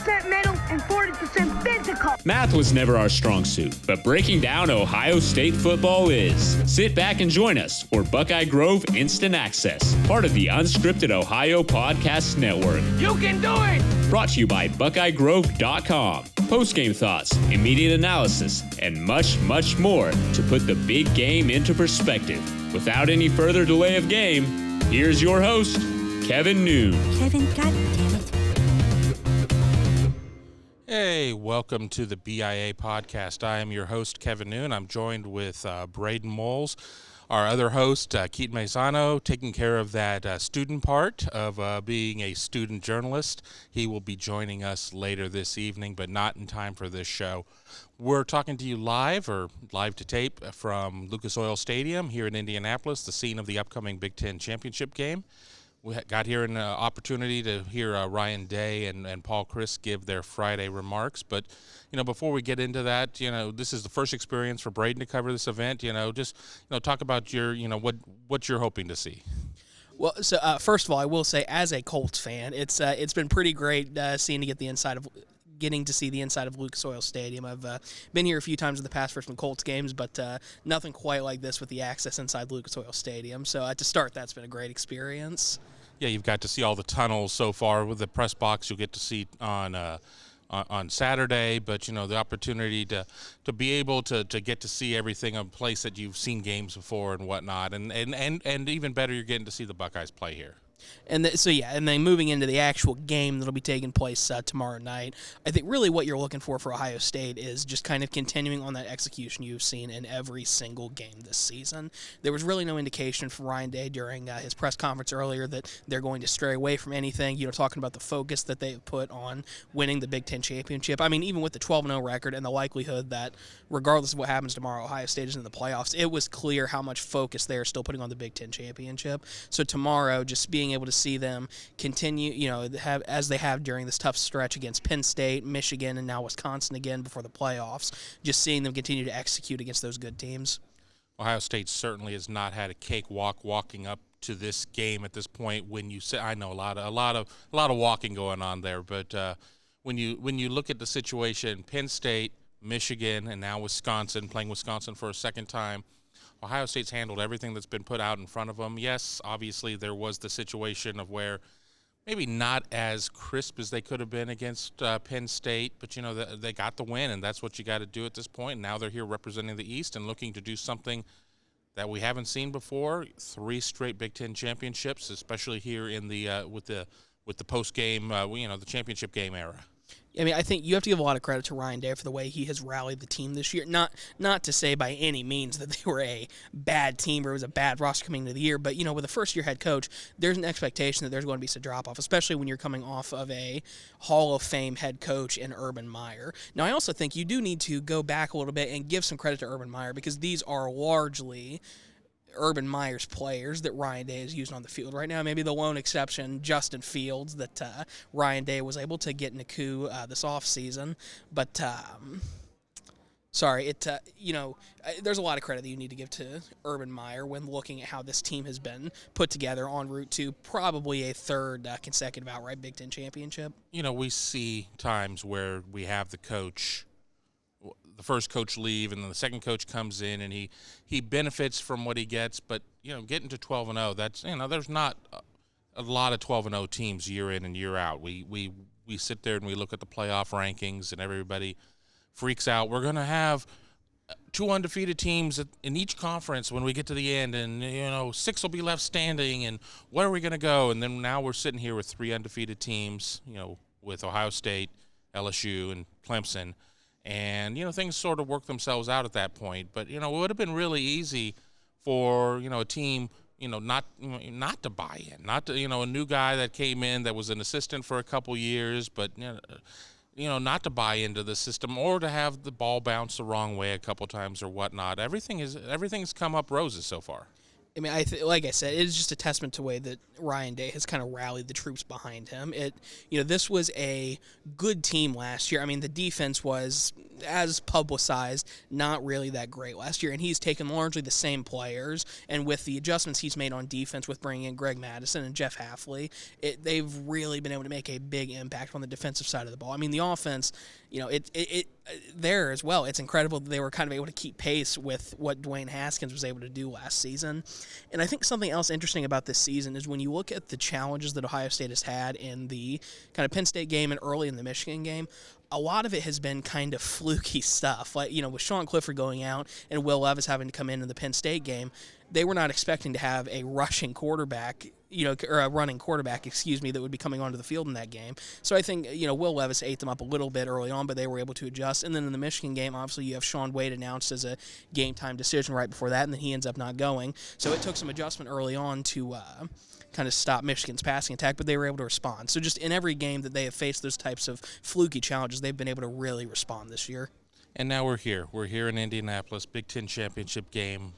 60% mental and 40% physical. Math was never our strong suit, but breaking down Ohio State football is. Sit back and join us for Buckeye Grove Instant Access, part of the Unscripted Ohio Podcast Network. You can do it! Brought to you by BuckeyeGrove.com. Post-game thoughts, immediate analysis, and much, much more to put the big game into perspective. Without any further delay of game, here's your host, Kevin Noon. Kevin, goddammit. Hey, welcome to the BIA podcast. I am your host, Kevin Noon. I'm joined with Braden Moles, our other host, Keaton Maisano, taking care of that student part of being a student journalist. He will be joining us later this evening, but not in time for this show. We're talking to you live to tape from Lucas Oil Stadium here in Indianapolis, the scene of the upcoming Big Ten Championship game. We got here an opportunity to hear Ryan Day and Paul Chryst give their Friday remarks. But, before we get into that, this is the first experience for Braden to cover this event. Just talk about your, what you're hoping to see. Well, so first of all, I will say, as a Colts fan, it's been pretty great getting to see the inside of Lucas Oil Stadium. I've been here a few times in the past for some Colts games, but nothing quite like this with the access inside Lucas Oil Stadium. So to start, that's been a great experience. Yeah, you've got to see all the tunnels so far. With the press box, you'll get to see on Saturday, but the opportunity to be able to get to see everything, a place that you've seen games before and whatnot, and even better, you're getting to see the Buckeyes play here. And then moving into the actual game that'll be taking place tomorrow night, I think really what you're looking for Ohio State is just kind of continuing on that execution you've seen in every single game this season. There was really no indication from Ryan Day during his press conference earlier that they're going to stray away from anything, talking about the focus that they've put on winning the Big Ten Championship. I mean, even with the 12-0 record and the likelihood that regardless of what happens tomorrow, Ohio State is in the playoffs, it was clear how much focus they're still putting on the Big Ten Championship. So tomorrow, just being able to see them continue, as they have during this tough stretch against Penn State, Michigan, and now Wisconsin again before the playoffs, just seeing them continue to execute against those good teams. Ohio State certainly has not had a cakewalk walking up to this game at this point. When you say, I know a lot of walking going on there, but when you look at the situation, Penn State, Michigan, and now Wisconsin, playing Wisconsin for a second time, Ohio State's handled everything that's been put out in front of them. Yes, obviously there was the situation of where maybe not as crisp as they could have been against Penn State, but, they got the win, and that's what you got to do at this point. Now they're here representing the East and looking to do something that we haven't seen before. 3 straight Big Ten championships, especially here in the with the post-game, the championship game era. I mean, I think you have to give a lot of credit to Ryan Day for the way he has rallied the team this year. Not to say by any means that they were a bad team or it was a bad roster coming into the year, but, with a first-year head coach, there's an expectation that there's going to be some drop-off, especially when you're coming off of a Hall of Fame head coach in Urban Meyer. Now, I also think you do need to go back a little bit and give some credit to Urban Meyer because these are largely Urban Meyer's players that Ryan Day is using on the field right now. Maybe the lone exception, Justin Fields, that Ryan Day was able to get in a coup this offseason. But, there's a lot of credit that you need to give to Urban Meyer when looking at how this team has been put together en route to probably a third consecutive outright Big Ten championship. We see times where we have the first coach leave and then the second coach comes in and he benefits from what he gets, but getting to 12-0, that's there's not a lot of 12-0 teams year in and year out. We sit there and we look at the playoff rankings and everybody freaks out. We're going to have 2 undefeated teams in each conference when we get to the end, and 6 will be left standing, and where are we going to go? And then now we're sitting here with 3 undefeated teams, with Ohio State, LSU, and Clemson. And, things sort of work themselves out at that point. But, it would have been really easy for, a team, not to buy in. Not to, a new guy that came in that was an assistant for a couple years, but, not to buy into the system or to have the ball bounce the wrong way a couple times or whatnot. Everything's come up roses so far. I mean, like I said, it is just a testament to the way that Ryan Day has kind of rallied the troops behind him. This was a good team last year. I mean, the defense was, as publicized, not really that great last year, and he's taken largely the same players, and with the adjustments he's made on defense with bringing in Greg Madison and Jeff Hafley, they've really been able to make a big impact on the defensive side of the ball. I mean, the offense, there as well, it's incredible that they were kind of able to keep pace with what Dwayne Haskins was able to do last season. And I think something else interesting about this season is when you look at the challenges that Ohio State has had in the kind of Penn State game and early in the Michigan game, a lot of it has been kind of fluky stuff. Like, with Sean Clifford going out and Will Levis having to come in the Penn State game, they were not expecting to have a rushing quarterback, or a running quarterback, that would be coming onto the field in that game. So I think, Will Levis ate them up a little bit early on, but they were able to adjust. And then in the Michigan game, obviously you have Shaun Wade announced as a game-time decision right before that, and then he ends up not going. So it took some adjustment early on to kind of stop Michigan's passing attack, but they were able to respond. So just in every game that they have faced those types of fluky challenges, they've been able to really respond this year. And now we're here. We're here in Indianapolis, Big Ten championship game,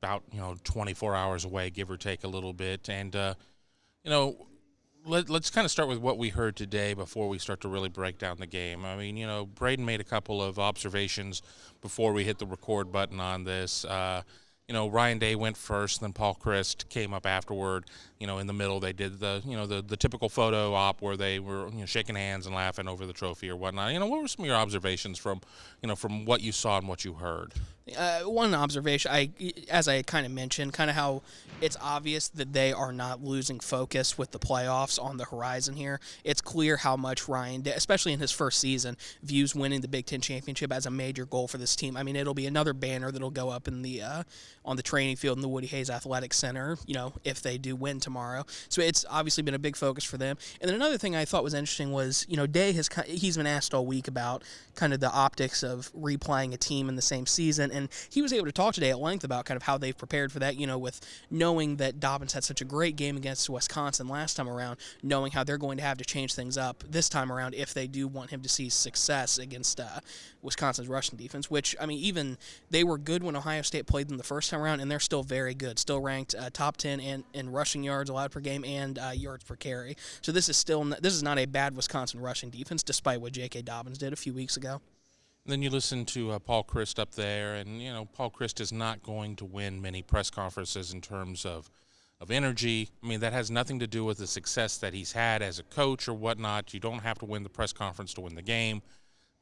about 24 hours away, give or take a little bit. And let's kind of start with what we heard today before we start to really break down the game. I mean, Braden made a couple of observations before we hit the record button on this. Ryan Day went first, then Paul Chryst came up afterward. In the middle, they did the typical photo op where they were shaking hands and laughing over the trophy or whatnot. What were some of your observations from what you saw and what you heard? One observation, as I kind of mentioned, kind of how it's obvious that they are not losing focus with the playoffs on the horizon here. It's clear how much Ryan Day, especially in his first season, views winning the Big Ten championship as a major goal for this team. I mean, it'll be another banner that'll go up in the on the training field in the Woody Hayes Athletic Center, if they do win tomorrow. So it's obviously been a big focus for them. And then another thing I thought was interesting was, Day he's been asked all week about kind of the optics of replaying a team in the same season, and he was able to talk today at length about kind of how they've prepared for that, with knowing that Dobbins had such a great game against Wisconsin last time around, knowing how they're going to have to change things up this time around if they do want him to see success against Wisconsin's rushing defense, which, I mean, even they were good when Ohio State played them the first time around, and they're still very good, still ranked top 10 in rushing yards allowed per game and yards per carry. So this is not a bad Wisconsin rushing defense, despite what J.K. Dobbins did a few weeks ago. Then you listen to Paul Chryst up there, and, Paul Chryst is not going to win many press conferences in terms of energy. I mean, that has nothing to do with the success that he's had as a coach or whatnot. You don't have to win the press conference to win the game,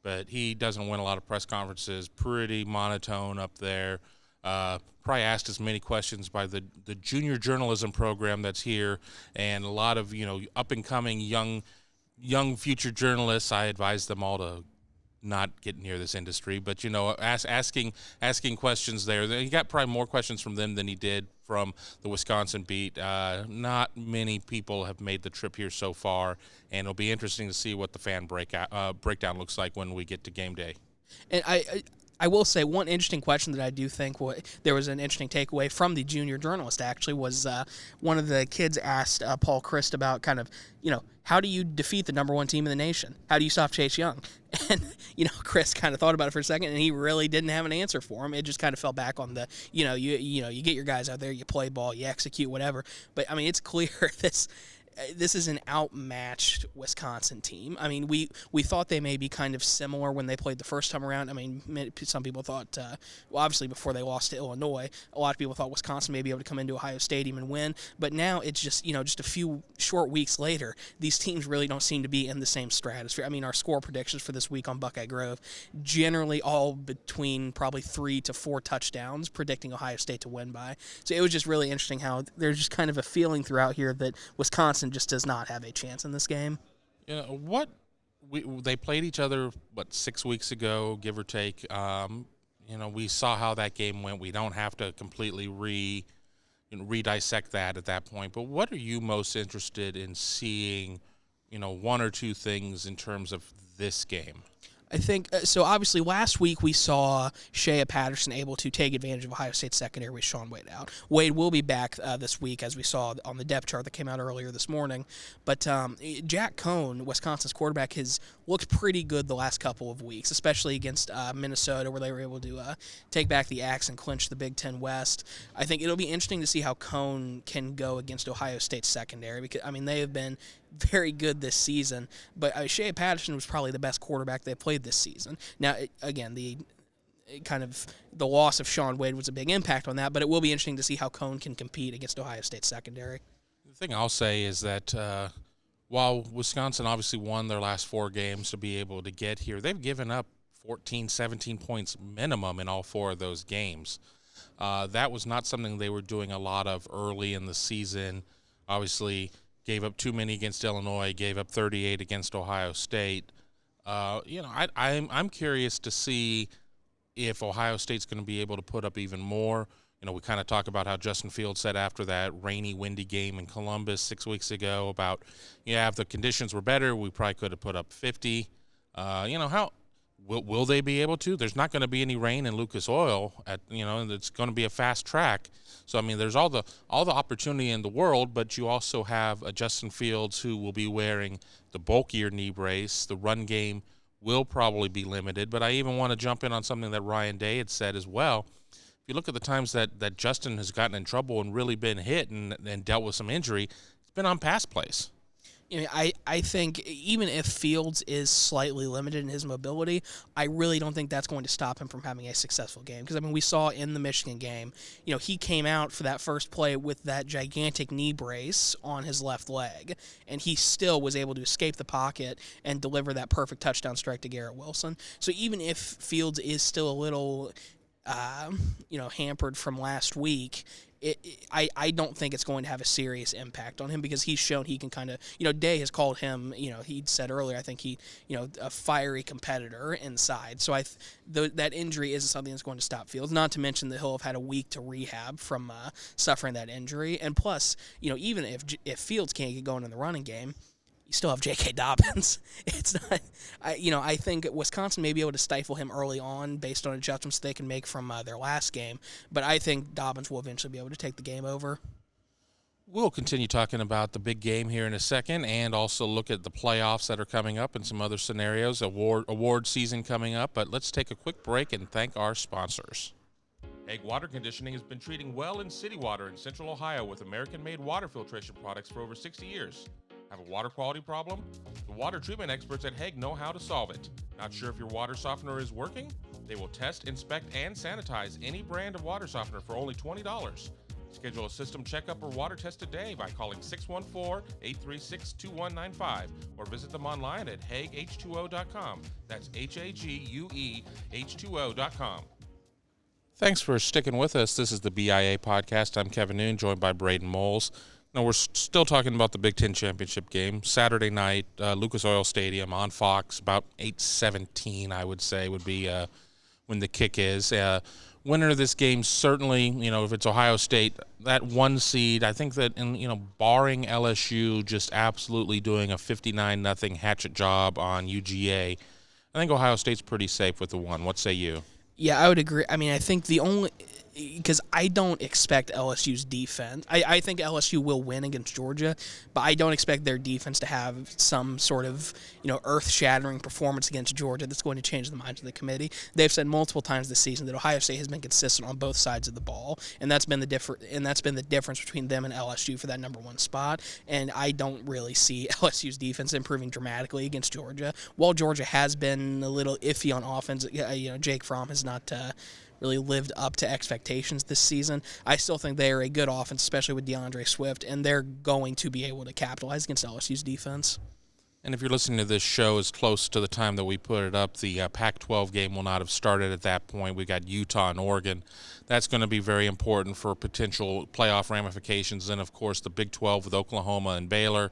but he doesn't win a lot of press conferences, pretty monotone up there. Probably asked as many questions by the junior journalism program that's here, and a lot of, up-and-coming young future journalists. I advise them all to not get near this industry, but asking questions there. He got probably more questions from them than he did from the Wisconsin beat. Not many people have made the trip here so far, and it'll be interesting to see what the fan breakdown looks like when we get to game day. And I will say one interesting question that I do think there was an interesting takeaway from the junior journalist, actually, was one of the kids asked Paul Chryst about kind of, how do you defeat the number one team in the nation? How do you stop Chase Young? And, Chryst kind of thought about it for a second, and he really didn't have an answer for him. It just kind of fell back on the, you get your guys out there, you play ball, you execute, whatever. But, I mean, it's clear this is an outmatched Wisconsin team. I mean, we thought they may be kind of similar when they played the first time around. I mean, some people thought, obviously before they lost to Illinois, a lot of people thought Wisconsin may be able to come into Ohio Stadium and win. But now it's just, just a few short weeks later, these teams really don't seem to be in the same stratosphere. I mean, our score predictions for this week on Buckeye Grove, generally all between probably 3 to 4 touchdowns, predicting Ohio State to win by. So it was just really interesting how there's just kind of a feeling throughout here that Wisconsin just does not have a chance in this game. They played each other 6 weeks ago, give or take. We saw how that game went. We don't have to completely re-dissect that at that point. But what are you most interested in seeing? One or two things in terms of this game. I think so. Obviously, last week we saw Shea Patterson able to take advantage of Ohio State's secondary with Sean Wade out. Wade will be back this week, as we saw on the depth chart that came out earlier this morning. But Jack Cohn, Wisconsin's quarterback, has looked pretty good the last couple of weeks, especially against Minnesota, where they were able to take back the axe and clinch the Big Ten West. I think it'll be interesting to see how Cohn can go against Ohio State's secondary, because they have been very good this season, but Shea Patterson was probably the best quarterback they played this season. Now, again, the loss of Sean Wade was a big impact on that, but it will be interesting to see how Cohn can compete against Ohio State's secondary. The thing I'll say is that while Wisconsin obviously won their last 4 games to be able to get here, they've given up 14, 17 points minimum in all 4 of those games. That was not something they were doing a lot of early in the season. Obviously, gave up too many against Illinois, gave up 38 against Ohio State. I'm curious to see if Ohio State's going to be able to put up even more. We kind of talk about how Justin Fields said after that rainy, windy game in Columbus 6 weeks ago about, if the conditions were better, we probably could have put up 50. How will they be able to? There's not going to be any rain in Lucas Oil and it's going to be a fast track. So there's all the opportunity in the world, but you also have a Justin Fields who will be wearing the bulkier knee brace. The run game will probably be limited, but I even want to jump in on something that Ryan Day had said as well. If you look at the times that Justin has gotten in trouble and really been hit and dealt with some injury, it's been on pass plays. I think even if Fields is slightly limited in his mobility, I really don't think that's going to stop him from having a successful game. Because, we saw in the Michigan game, he came out for that first play with that gigantic knee brace on his left leg, and he still was able to escape the pocket and deliver that perfect touchdown strike to Garrett Wilson. So even if Fields is still a little, hampered from last week, I don't think it's going to have a serious impact on him, because he's shown he can kind of, Day has called him, he'd said earlier, I think a fiery competitor inside. So that injury isn't something that's going to stop Fields, not to mention that he'll have had a week to rehab from suffering that injury. And plus, even if Fields can't get going in the running game, you still have J.K. Dobbins. It's not, I think Wisconsin may be able to stifle him early on based on adjustments they can make from their last game, but I think Dobbins will eventually be able to take the game over. We'll continue talking about the big game here in a second, and also look at the playoffs that are coming up and some other scenarios, award season coming up, but let's take a quick break and thank our sponsors. Egg Water Conditioning has been treating well in city water in Central Ohio with American-made water filtration products for over 60 years. Have a water quality problem? The water treatment experts at Hague know how to solve it. Not sure if your water softener is working? They will test, inspect, and sanitize any brand of water softener for only $20. Schedule a system checkup or water test today by calling 614-836-2195 or visit them online at HagueH2O.com. That's HAGUE H2O.com. Thanks for sticking with us. This is the BIA podcast. I'm Kevin Noon, joined by Braden Moles. Now, we're still talking about the Big Ten Championship game. Saturday night, Lucas Oil Stadium on Fox, about 8:17, I would say, would be when the kick is. Winner of this game, certainly, if it's Ohio State, that 1 seed, I think that, barring LSU just absolutely doing a 59-0 hatchet job on UGA, I think Ohio State's pretty safe with the 1. What say you? Yeah, I would agree. I think the only – because I don't expect LSU's defense. I think LSU will win against Georgia, but I don't expect their defense to have some sort of, earth-shattering performance against Georgia that's going to change the minds of the committee. They've said multiple times this season that Ohio State has been consistent on both sides of the ball, and that's been the difference between them and LSU for that number 1 spot. And I don't really see LSU's defense improving dramatically against Georgia. While Georgia has been a little iffy on offense, Jake Fromm has not really lived up to expectations this season. I still think they are a good offense, especially with DeAndre Swift, and they're going to be able to capitalize against LSU's defense. And if you're listening to this show as close to the time that we put it up, the Pac-12 game will not have started at that point. We got Utah and Oregon. That's going to be very important for potential playoff ramifications. And, of course, the Big 12 with Oklahoma and Baylor.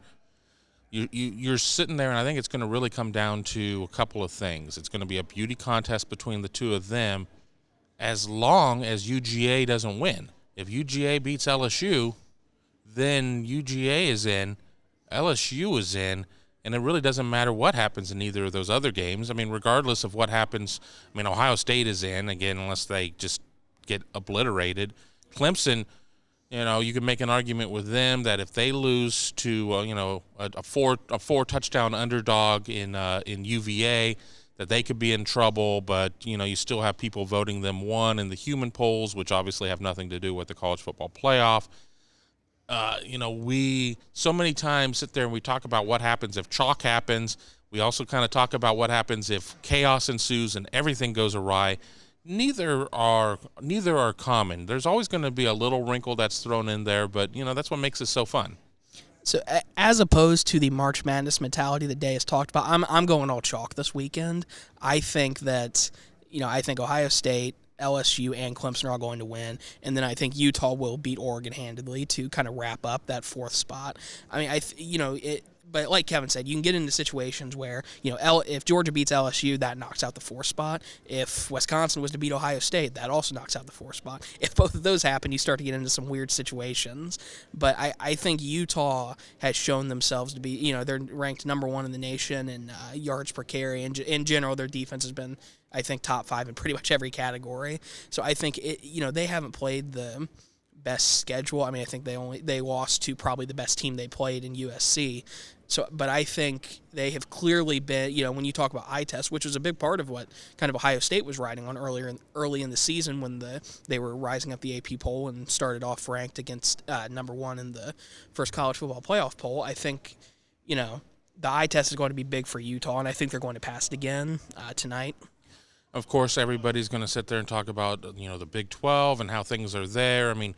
You're sitting there, and I think it's going to really come down to a couple of things. It's going to be a beauty contest between the two of them, as long as UGA doesn't win. If UGA beats LSU, then UGA is in, LSU is in, And it really doesn't matter what happens in either of those other games. I mean, regardless of what happens, I mean, Ohio State is in, again, unless they just get obliterated. Clemson, you can make an argument with them that if they lose to, a four touchdown underdog in UVA, that they could be in trouble. But, you still have people voting them one in the human polls, which obviously have nothing to do with the college football playoff. We so many times sit there and we talk about what happens if chalk happens. We also kind of talk about what happens if chaos ensues and everything goes awry. Neither are common. There's always going to be a little wrinkle that's thrown in there, but that's what makes it so fun. So as opposed to the March Madness mentality that Day has talked about, I'm going all chalk this weekend. I think that Ohio State, LSU, and Clemson are all going to win, and then I think Utah will beat Oregon handedly to kind of wrap up that fourth spot. I mean, but like Kevin said, you can get into situations where, if Georgia beats LSU, that knocks out the fourth spot. If Wisconsin was to beat Ohio State, that also knocks out the fourth spot. If both of those happen, you start to get into some weird situations. But I think Utah has shown themselves to be, they're ranked number one in the nation in yards per carry. And in general, their defense has been, I think, top 5 in pretty much every category. So I think, they haven't played the best schedule. I mean, I think they lost to probably the best team they played in USC. So, but I think they have clearly been, when you talk about eye test, which was a big part of what kind of Ohio State was riding on early in the season when they were rising up the AP poll and started off ranked against number 1 in the first college football playoff poll. I think, the eye test is going to be big for Utah, and I think they're going to pass it again tonight. Of course, everybody's going to sit there and talk about, the Big 12 and how things are there. I mean,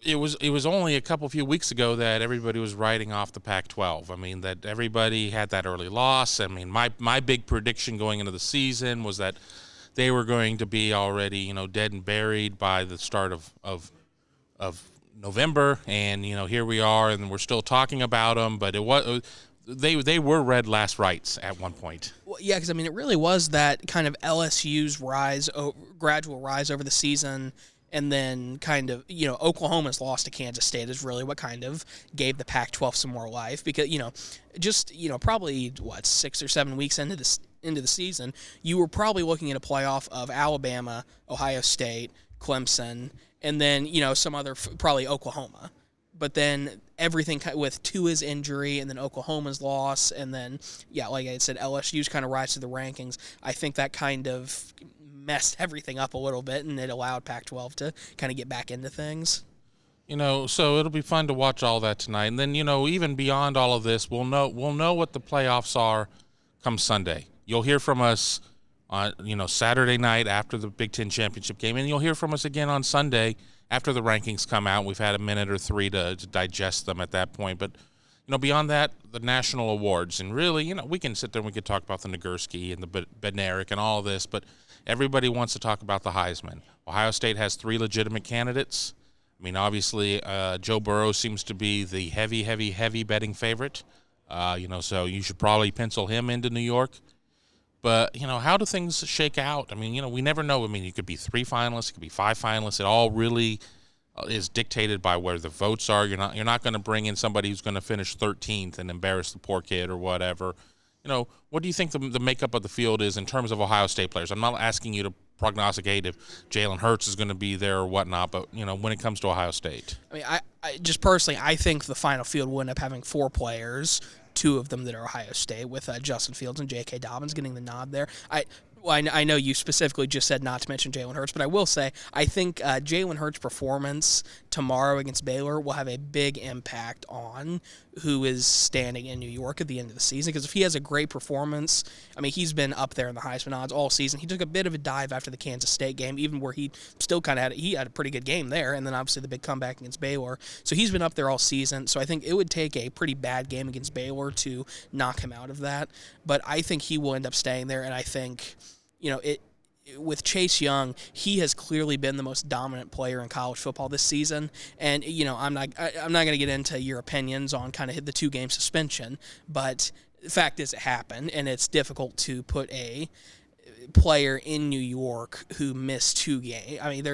it was only a few weeks ago that everybody was writing off the Pac-12. I mean, that everybody had that early loss. I mean, my big prediction going into the season was that they were going to be already, dead and buried by the start of November. And, here we are, and we're still talking about them. But they were red last rights at one point. Well, yeah, because, it really was that kind of LSU's gradual rise over the season. And then kind of, Oklahoma's loss to Kansas State is really what kind of gave the Pac-12 some more life because, probably, 6 or 7 weeks into the season, you were probably looking at a playoff of Alabama, Ohio State, Clemson, and then, some other, probably Oklahoma. But then everything with Tua's injury and then Oklahoma's loss and then, like I said, LSU's kind of rise to the rankings. I think that kind of messed everything up a little bit, and it allowed Pac-12 to kind of get back into things. So it'll be fun to watch all that tonight. And then, even beyond all of this, we'll know what the playoffs are come Sunday. You'll hear from us on, Saturday night after the Big Ten championship game, and you'll hear from us again on Sunday after the rankings come out. We've had a minute or 3 to digest them at that point. But, beyond that, the national awards. And really, we can sit there and we could talk about the Nagurski and the Bednarik and all of this, but everybody wants to talk about the Heisman. Ohio State has 3 legitimate candidates. I mean, obviously, Joe Burrow seems to be the heavy betting favorite. So you should probably pencil him into New York. But, how do things shake out? I mean, we never know. I mean, you could be 3 finalists, it could be 5 finalists. It all really is dictated by where the votes are. You're not going to bring in somebody who's going to finish 13th and embarrass the poor kid or whatever. What do you think the makeup of the field is in terms of Ohio State players? I'm not asking you to prognosticate if Jalen Hurts is going to be there or whatnot, but, when it comes to Ohio State. I mean, I just personally, I think the final field will end up having 4 players, 2 of them that are Ohio State, with Justin Fields and J.K. Dobbins getting the nod there. I know you specifically just said not to mention Jalen Hurts, but I will say I think Jalen Hurts' performance tomorrow against Baylor will have a big impact on who is standing in New York at the end of the season. Because if he has a great performance, I mean, he's been up there in the Heisman odds all season. He took a bit of a dive after the Kansas State game, even where he still kind of had a pretty good game there, and then obviously the big comeback against Baylor. So he's been up there all season. So I think it would take a pretty bad game against Baylor to knock him out of that. But I think he will end up staying there, and I think, with Chase Young, he has clearly been the most dominant player in college football this season. And, I'm not going to get into your opinions on kind of the 2-game suspension, but the fact is it happened, and it's difficult to put a player in New York who missed 2 games. I mean,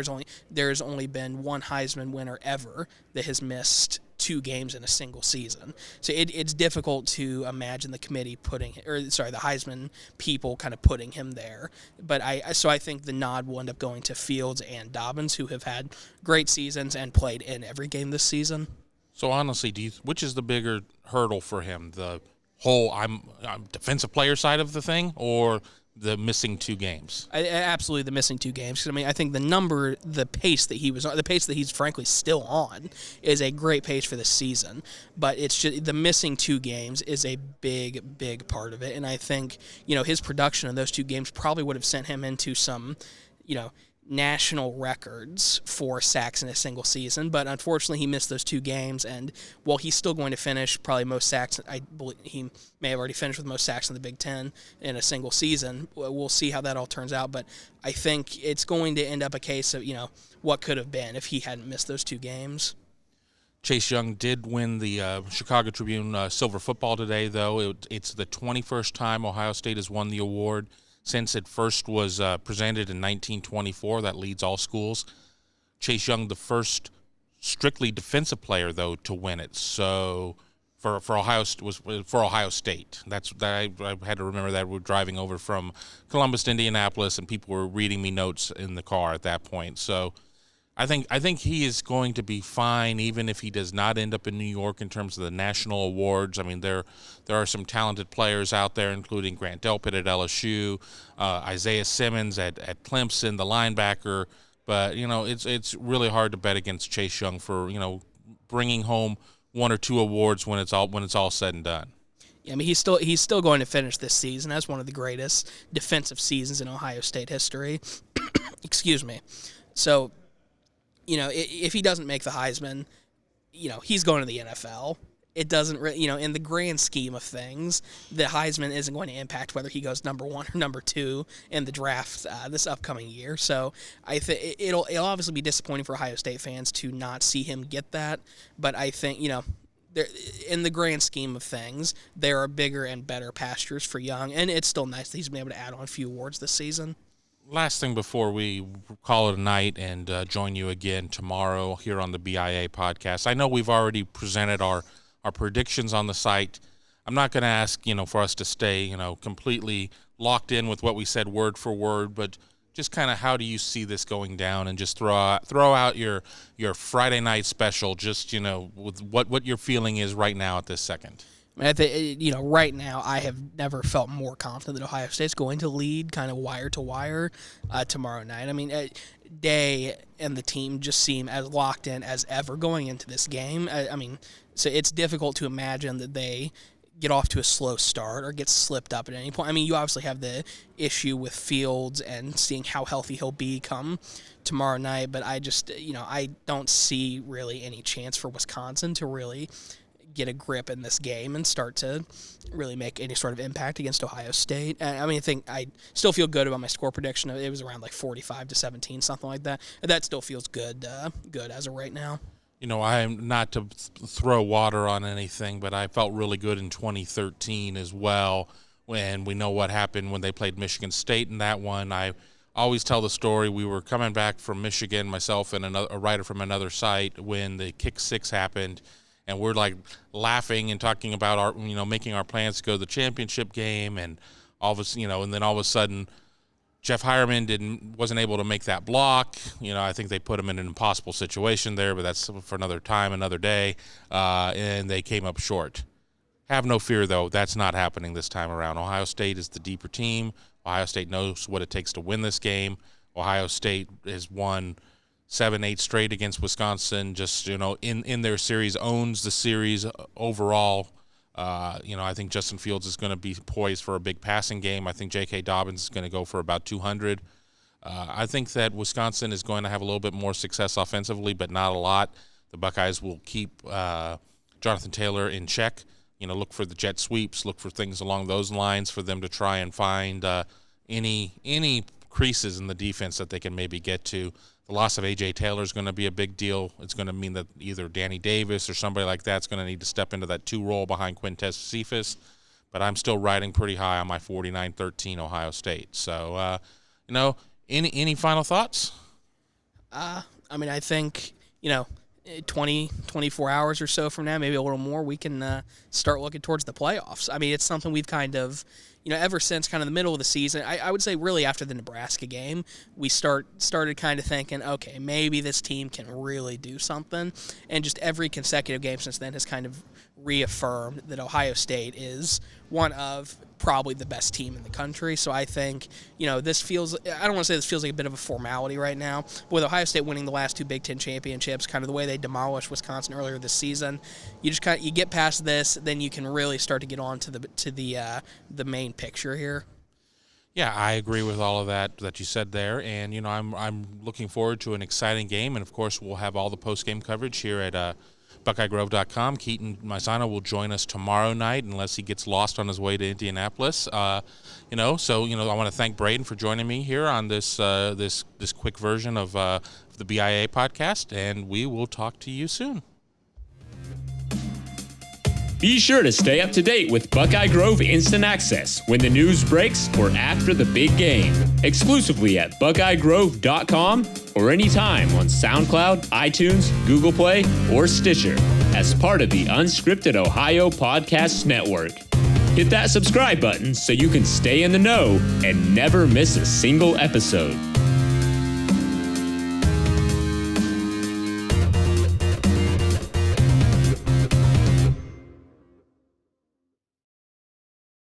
there's only been one Heisman winner ever that has missed 2 games in a single season. So it's difficult to imagine the committee the Heisman people kind of putting him there. But I think the nod will end up going to Fields and Dobbins, who have had great seasons and played in every game this season. So honestly, which is the bigger hurdle for him? The whole I'm defensive player side of the thing, or the missing 2 games? Absolutely the missing 2 games. 'Cause, I mean, I think the pace that he was on, the pace that he's frankly still on, is a great pace for the season. But it's just the missing 2 games is a big, big part of it. And I think, his production in those 2 games probably would have sent him into some, national records for sacks in a single season, but unfortunately he missed those 2 games, and while he's still going to finish probably most sacks, I believe he may have already finished with most sacks in the Big Ten in a single season. We'll see how that all turns out, but I think it's going to end up a case of, what could have been if he hadn't missed those 2 games. Chase Young did win the Chicago Tribune Silver Football today, though. It's the 21st time Ohio State has won the award since it first was presented in 1924. That leads all schools. Chase Young, the first strictly defensive player, though, to win it. So for Ohio State. I had to remember that. We're driving over from Columbus to Indianapolis, and people were reading me notes in the car at that point. So I think he is going to be fine, even if he does not end up in New York in terms of the national awards. I mean, there are some talented players out there, including Grant Delpit at LSU, Isaiah Simmons at Clemson, the linebacker. But it's really hard to bet against Chase Young for bringing home 1 or 2 awards when it's all said and done. Yeah, I mean, he's still going to finish this season as one of the greatest defensive seasons in Ohio State history. Excuse me. So, if he doesn't make the Heisman, he's going to the NFL. It doesn't, in the grand scheme of things, the Heisman isn't going to impact whether he goes number 1 or number 2 in the draft this upcoming year. So I think it'll obviously be disappointing for Ohio State fans to not see him get that. But I think, in the grand scheme of things, there are bigger and better pastures for Young, and it's still nice that he's been able to add on a few awards this season. Last thing before we call it a night and join you again tomorrow here on the BIA podcast. I know we've already presented our predictions on the site. I'm not going to ask, for us to stay, completely locked in with what we said word for word, but just kind of how do you see this going down, and just throw out your Friday night special, just, with what your feeling is right now at this second. I mean, I think, right now I have never felt more confident that Ohio State's going to lead kind of wire to wire tomorrow night. I mean, Day and the team just seem as locked in as ever going into this game. So it's difficult to imagine that they get off to a slow start or get slipped up at any point. I mean, you obviously have the issue with Fields and seeing how healthy he'll be come tomorrow night, but I just, I don't see really any chance for Wisconsin to really get a grip in this game and start to really make any sort of impact against Ohio State. I think I still feel good about my score prediction. It was around 45-17, something like that. That still feels good as of right now. I'm not to throw water on anything, but I felt really good in 2013 as well, when we know what happened when they played Michigan State in that one. I always tell the story. We were coming back from Michigan, myself and a writer from another site, when the kick 6 happened. And we're laughing and talking about our, making our plans to go to the championship game, and all of us, and then all of a sudden, Jeff Hireman wasn't able to make that block. I think they put him in an impossible situation there, but that's for another time, another day. And they came up short. Have no fear, though. That's not happening this time around. Ohio State is the deeper team. Ohio State knows what it takes to win this game. Ohio State has won 7-8 straight against Wisconsin, just, in their series, owns the series overall. I think Justin Fields is going to be poised for a big passing game. I think J.K. Dobbins is going to go for about 200. I think that Wisconsin is going to have a little bit more success offensively, but not a lot. The Buckeyes will keep Jonathan Taylor in check. Look for the jet sweeps, look for things along those lines for them to try and find any creases in the defense that they can maybe get to. The loss of A.J. Taylor is going to be a big deal. It's going to mean that either Danny Davis or somebody like that's going to need to step into that 2 role behind Quintez Cephas. But I'm still riding pretty high on my 49-13 Ohio State. So, any final thoughts? I think, 24 hours or so from now, maybe a little more, we can start looking towards the playoffs. I mean, it's something we've kind of, ever since kind of the middle of the season, I would say really after the Nebraska game, we started kind of thinking, okay, maybe this team can really do something. And just every consecutive game since then has kind of reaffirmed that Ohio State is one of probably the best team in the country. So I think, this feels, I don't want to say this feels like a bit of a formality right now, but with Ohio State winning the last 2 Big Ten championships, kind of the way they demolished Wisconsin earlier this season, you just you get past this, then you can really start to get on to the main picture here. Yeah, I agree with all of that you said there, and I'm looking forward to an exciting game, and of course we'll have all the post-game coverage here at BuckeyeGrove.com. Keaton Maisano will join us tomorrow night unless he gets lost on his way to Indianapolis. So I want to thank Braden for joining me here on this quick version of the BIA podcast, and we will talk to you soon. Be sure to stay up to date with Buckeye Grove Instant Access when the news breaks or after the big game, exclusively at BuckeyeGrove.com or anytime on SoundCloud, iTunes, Google Play, or Stitcher as part of the Unscripted Ohio Podcasts Network. Hit that subscribe button so you can stay in the know and never miss a single episode.